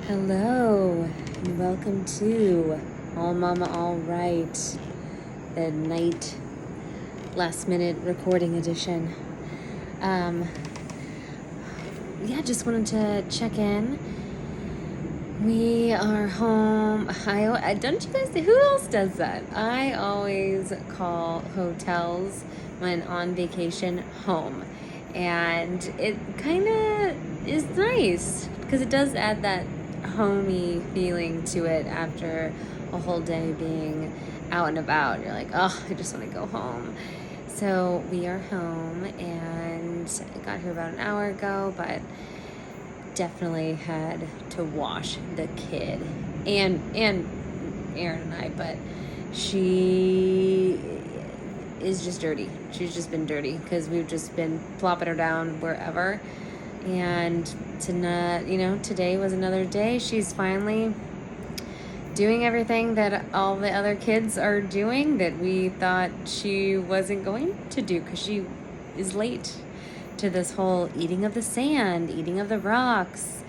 Hello, and welcome to All Mama All Right, the night last minute recording edition. Just wanted to check in. We are home. Don't you guys, who else does that? I always call hotels when on vacation home. And it kind of is nice because it does add that homey feeling to it after a whole day being out and about. You're like, oh, I just want to go home. So we are home and I got here about an hour ago, but definitely had to wash the kid and Erin and I, but she is just dirty. She's just been dirty because we've just been plopping her down wherever. And today was another day. She's finally doing everything that all the other kids are doing that we thought she wasn't going to do because she is late to this whole eating of the sand, eating of the rocks,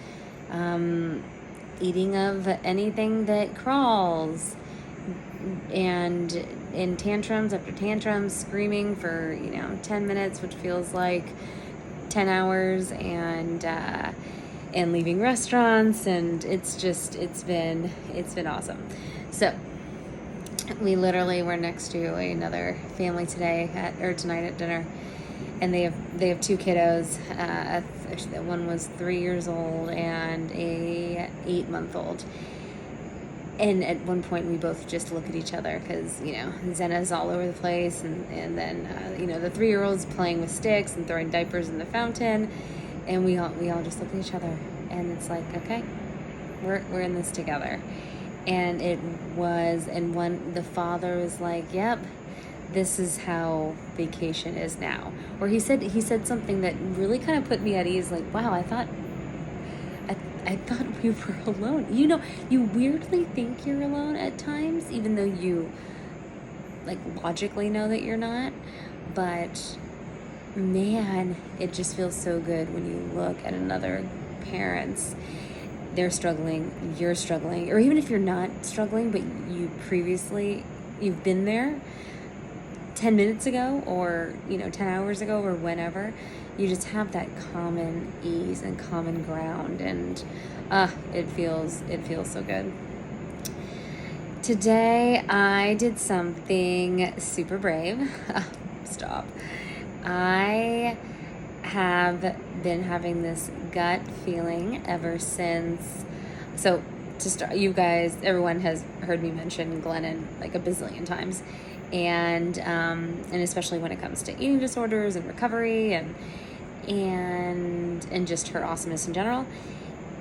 eating of anything that crawls, and in tantrums after tantrums, screaming for 10 minutes, which feels like 10 hours, and leaving restaurants, and it's been awesome. So we literally were next to another family tonight at dinner, and they have two kiddos. Actually, one was 3 years old and a 8-month-old. And at one point, we both just look at each other because Zena's all over the place, and then the 3-year-old's playing with sticks and throwing diapers in the fountain, and we all just look at each other, and it's like, okay, we're in this together. And the father was like, yep, this is how vacation is now. Or he said something that really kind of put me at ease, like, wow, I thought we were alone. You weirdly think you're alone at times, even though you logically know that you're not. But man, it just feels so good when you look at another parents. They're struggling, you're struggling, or even if you're not struggling, but you've been there 10 minutes ago or 10 hours ago or whenever. You just have that common ease and common ground, and it feels so good. Today I did something super brave. Stop. I have been having this gut feeling ever since. So to start, you guys, everyone has heard me mention Glennon like a bazillion times. And especially when it comes to eating disorders and recovery and just her awesomeness in general.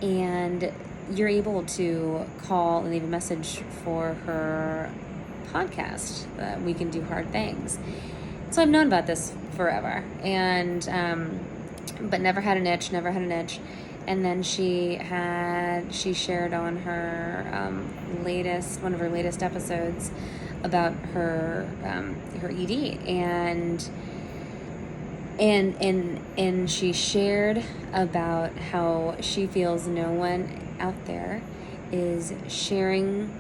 And you're able to call and leave a message for her podcast, We Can Do Hard Things. So I've known about this forever, and but never had an itch. And then she shared on her one of her latest episodes about her ED, and she shared about how she feels no one out there is sharing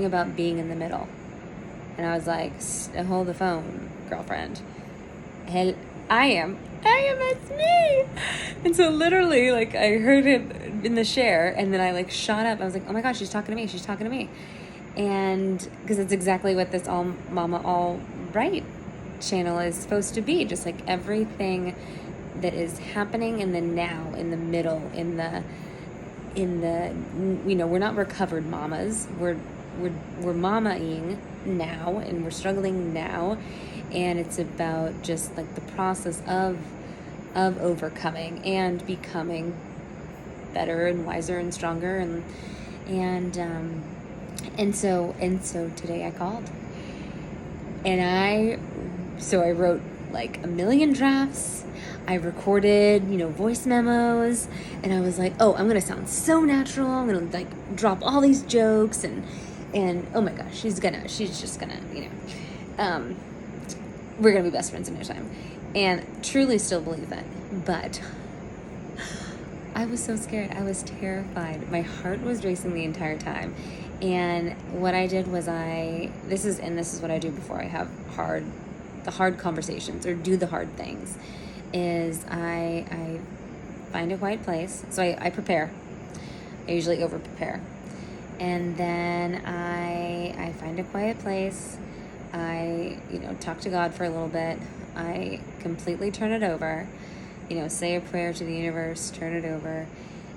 about being in the middle. And I was like, hold the phone, girlfriend. Hell, I am, it's me. And so literally, I heard it in the share, and then I shot up. I was like, oh my gosh, she's talking to me. And because it's exactly what this All Mama All Right channel is supposed to be, just everything that is happening in the now, in the middle, in the we're not recovered mamas. We're mama-ing now, and we're struggling now, and it's about just the process of overcoming and becoming better and wiser and stronger, and so today I called, and I wrote a million drafts. I recorded, voice memos, and I was like, oh, I'm gonna sound so natural. I'm gonna drop all these jokes, and oh my gosh, she's just gonna, we're gonna be best friends in no time, and truly still believe that. But I was so scared. I was terrified. My heart was racing the entire time. And what I did was this is what I do before I have the hard conversations or do the hard things, is I find a quiet place. So I prepare. I usually over prepare. And then I find a quiet place. I, talk to God for a little bit. I completely turn it over, say a prayer to the universe, turn it over,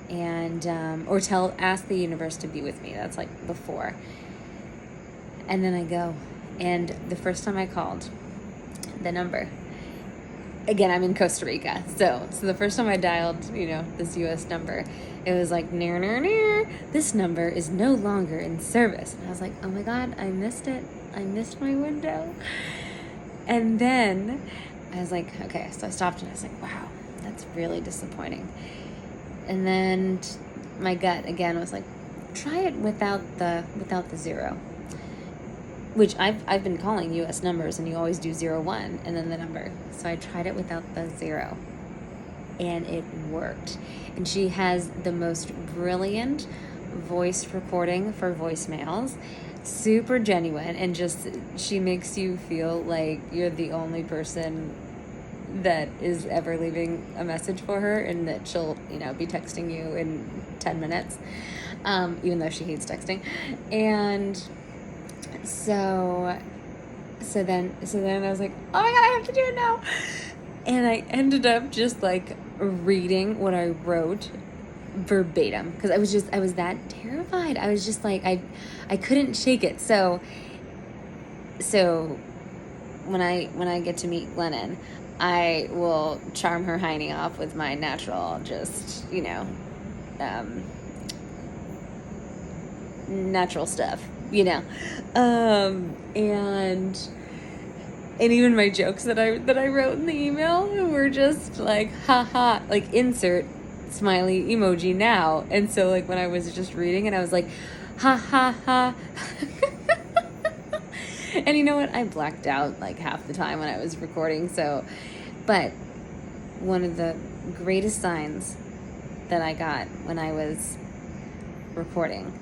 and, or ask the universe to be with me. That's like before. And then I go. And the first time I called the number, again, I'm in Costa Rica. So the first time I dialed, this US number, it was like, this number is no longer in service. And I was like, oh my God, I missed it. I missed my window. And then I was like, okay, so I stopped and I was like, wow, that's really disappointing. And then my gut again was like, try it without the zero. Which I've been calling US numbers, and you always do 01 and then the number. So I tried it without the zero, and it worked. And she has the most brilliant voice recording for voicemails, super genuine, and just she makes you feel like you're the only person that is ever leaving a message for her, and that she'll be texting you in 10 minutes, even though she hates texting. And so then I was like, oh my God, I have to do it now. And I ended up just like reading what I wrote verbatim, because I was that terrified. I was just like, I couldn't shake it. So when I get to meet Glennon, I will charm her hiney off with my natural, just, natural stuff, and even my jokes that I wrote in the email were just like, haha, like insert smiley emoji now. And so like when I was just reading it, I was like, ha ha ha. And you know what? I blacked out like half the time when I was recording. But one of the greatest signs that I got when I was recording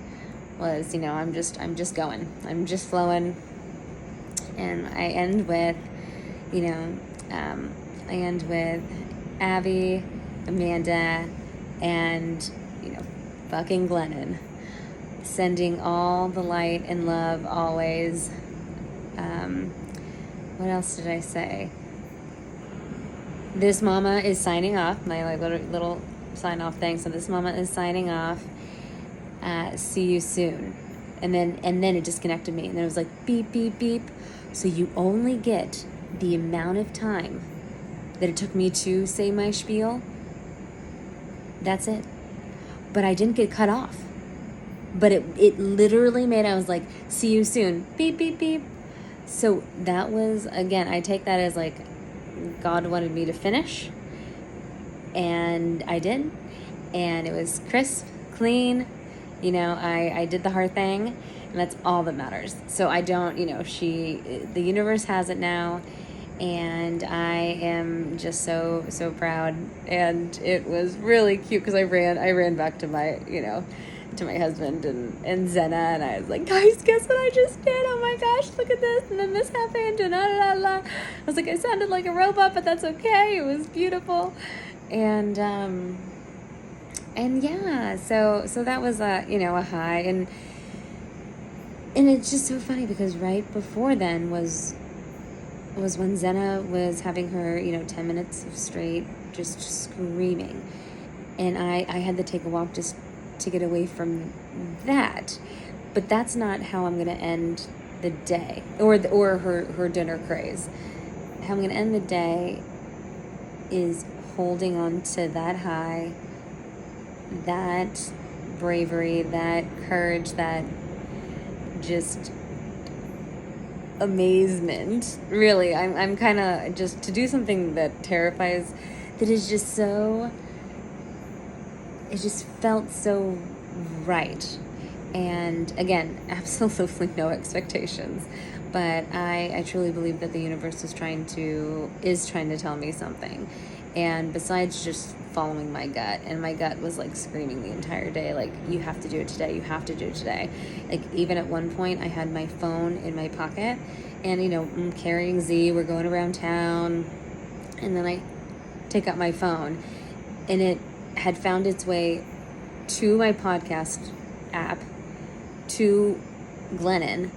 was, I'm just going. I'm just flowing. And I end with, Abby, Amanda, and, fucking Glennon, sending all the light and love always. What else did I say? This mama is signing off, my little sign off thing. So this mama is signing off. See you soon. And then it disconnected me, and then it was like beep beep beep. So you only get the amount of time that it took me to say my spiel. That's it. But I didn't get cut off. But it literally made, I was like, see you soon, beep beep beep. So that was, again, I take that as like God wanted me to finish, and I did, and it was crisp, clean. I did the hard thing, and that's all that matters. So I don't, the universe has it now, and I am just so proud. And it was really cute because I ran back to my, to my husband and Zena, and I was like, guys, guess what I just did? Oh my gosh, look at this, and then this happened, and I was like, I sounded like a robot, but that's okay. It was beautiful. And yeah, so that was a high, and it's just so funny because right before then was when Zena was having her 10 minutes of straight just screaming, and I had to take a walk just to get away from that. But that's not how I'm gonna end the day, or her dinner craze. How I'm gonna end the day is holding on to that high, that bravery, that courage, that just amazement. Really, I'm kind of just to do something that terrifies, that is just so, it just felt so right. And again, absolutely no expectations, but I truly believe that the universe is trying to tell me something. And besides just following my gut, and my gut was like screaming the entire day, like, you have to do it today, you have to do it today. Like, even at one point I had my phone in my pocket, and I'm carrying Z, we're going around town, and then I take out my phone, and it had found its way to my podcast app, to Glennon,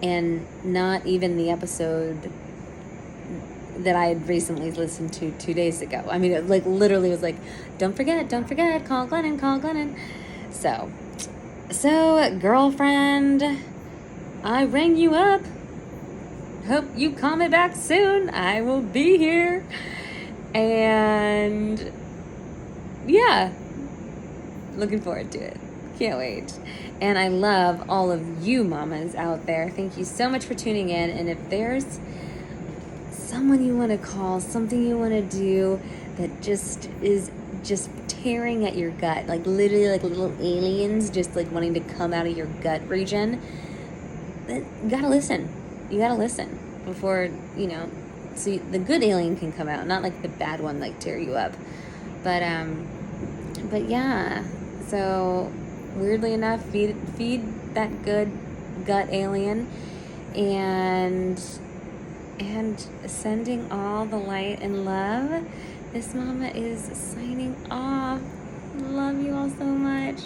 and not even the episode that I had recently listened to 2 days ago. I mean, it like literally was like, don't forget, call Glennon, call Glennon. So girlfriend, I rang you up. Hope you call me back soon. I will be here. And yeah, looking forward to it. Can't wait. And I love all of you mamas out there. Thank you so much for tuning in. And if there's someone you want to call, something you want to do that just is just tearing at your gut, like literally like little aliens just like wanting to come out of your gut region, you gotta listen. You gotta listen before, so the good alien can come out, not like the bad one like tear you up. But yeah, so weirdly enough, feed that good gut alien, and sending all the light and love. This mama is signing off. Love you all so much.